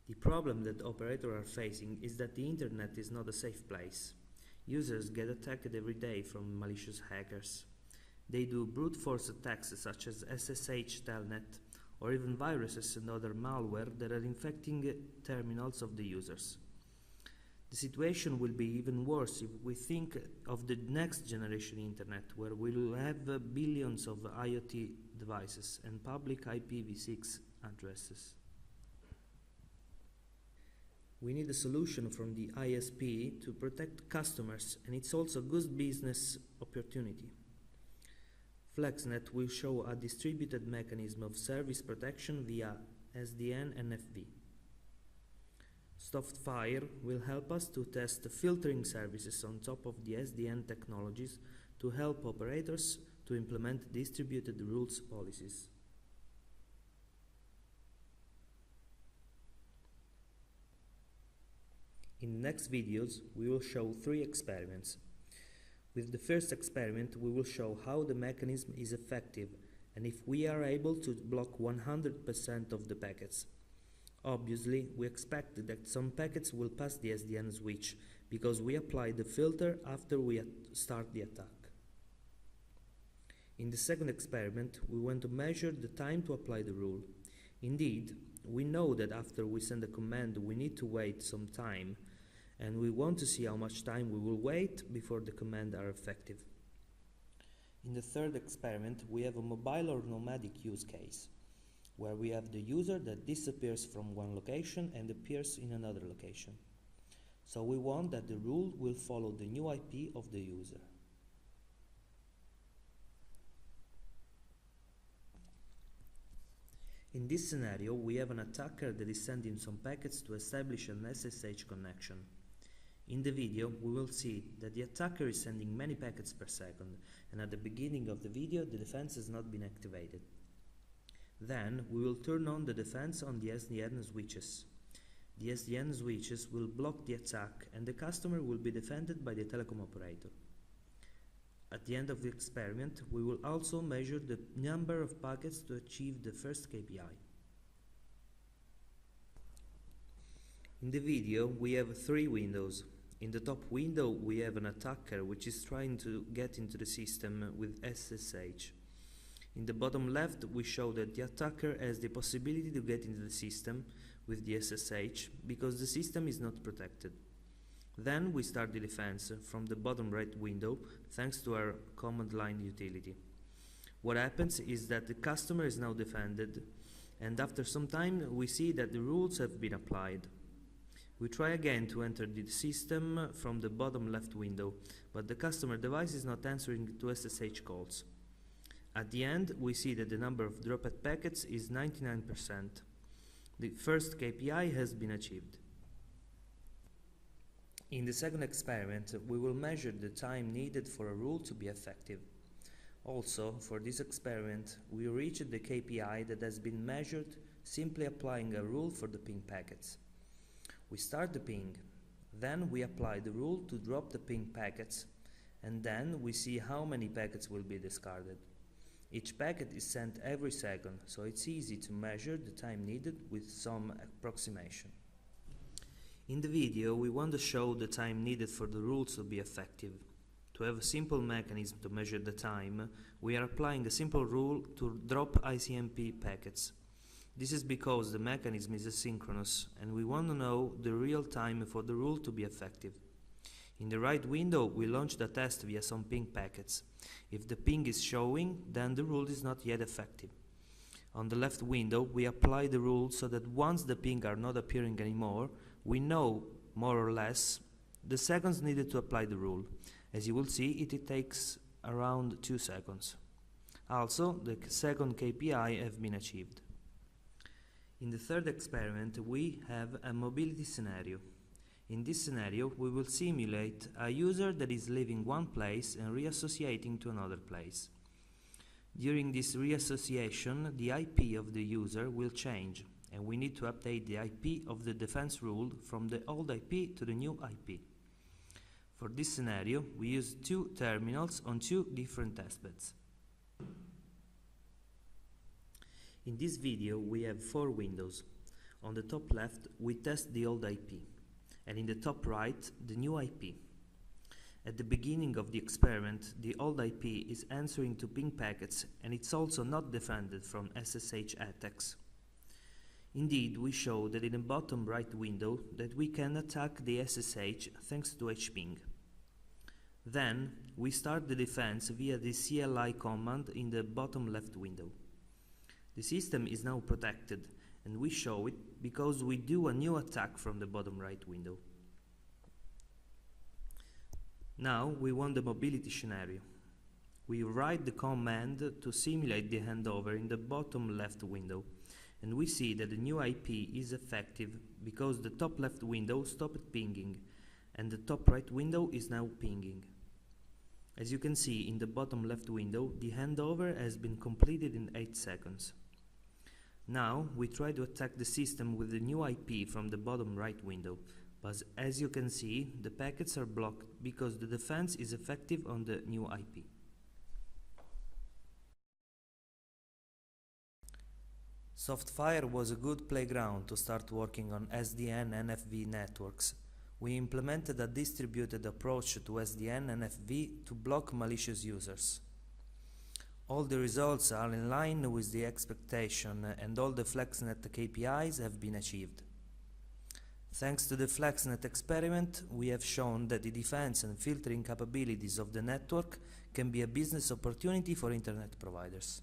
The problem that operators are facing is that the internet is not a safe place. Users get attacked every day from malicious hackers. They do brute force attacks such as SSH, telnet, or even viruses and other malware that are infecting terminals of the users. The situation will be even worse if we think of the next generation internet, where we will have billions of IoT devices and public IPv6 addresses. We need a solution from the ISP to protect customers, and it's also a good business opportunity. Flexnet will show a distributed mechanism of service protection via SDN NFV. SoftFIRE will help us to test filtering services on top of the SDN technologies to help operators to implement distributed rules policies. In the next videos, we will show 3 experiments. With the first experiment, we will show how the mechanism is effective and if we are able to block 100% of the packets. Obviously, we expect that some packets will pass the SDN switch because we apply the filter after we start the attack. In the second experiment, we want to measure the time to apply the rule. Indeed, we know that after we send a command, we need to wait some time, and we want to see how much time we will wait before the commands are effective. In the third experiment, we have a mobile or nomadic use case, where we have the user that disappears from one location and appears in another location. So we want that the rule will follow the new IP of the user. In this scenario, we have an attacker that is sending some packets to establish an SSH connection. In the video, we will see that the attacker is sending many packets per second, and at the beginning of the video, the defense has not been activated. Then, we will turn on the defense on the SDN switches. The SDN switches will block the attack, and the customer will be defended by the telecom operator. At the end of the experiment, we will also measure the number of packets to achieve the first KPI. In the video, we have 3 windows. In the top window, we have an attacker which is trying to get into the system with SSH. In the bottom left, we show that the attacker has the possibility to get into the system with the SSH because the system is not protected. Then we start the defense from the bottom right window thanks to our command line utility. What happens is that the customer is now defended, and after some time we see that the rules have been applied. We try again to enter the system from the bottom left window, but the customer device is not answering to SSH calls. At the end, we see that the number of dropped packets is 99%. The first KPI has been achieved. In the second experiment, we will measure the time needed for a rule to be effective. Also, for this experiment, we reached the KPI that has been measured simply applying a rule for the ping packets. We start the ping, then we apply the rule to drop the ping packets, and then we see how many packets will be discarded. Each packet is sent every second, so it's easy to measure the time needed with some approximation. In the video, we want to show the time needed for the rules to be effective. To have a simple mechanism to measure the time, we are applying a simple rule to drop ICMP packets. This is because the mechanism is asynchronous, and we want to know the real time for the rule to be effective. In the right window, we launch the test via some ping packets. If the ping is showing, then the rule is not yet effective. On the left window, we apply the rule so that once the ping are not appearing anymore, we know, more or less, the seconds needed to apply the rule. As you will see, it takes around 2 seconds. Also, the second KPI have been achieved. In the third experiment, we have a mobility scenario. In this scenario, we will simulate a user that is leaving one place and reassociating to another place. During this reassociation, the IP of the user will change, and we need to update the IP of the defense rule from the old IP to the new IP. For this scenario, we use 2 terminals on 2 different testbeds. In this video, we have 4 windows. On the top left, we test the old IP, and in the top right, the new IP. At the beginning of the experiment, the old IP is answering to ping packets, and it's also not defended from SSH attacks. Indeed, we show that in the bottom right window that we can attack the SSH thanks to hping. Then, we start the defense via the CLI command in the bottom left window. The system is now protected, and we show it because we do a new attack from the bottom right window. Now we want the mobility scenario. We write the command to simulate the handover in the bottom left window, and we see that the new IP is effective because the top left window stopped pinging and the top right window is now pinging. As you can see in the bottom left window, the handover has been completed in 8 seconds. Now we try to attack the system with the new IP from the bottom right window, but as you can see, the packets are blocked because the defense is effective on the new IP. SoftFIRE was a good playground to start working on SDN NFV networks. We implemented a distributed approach to SDN NFV to block malicious users. All the results are in line with the expectation, and all the Flexnet KPIs have been achieved. Thanks to the Flexnet experiment, we have shown that the defense and filtering capabilities of the network can be a business opportunity for internet providers.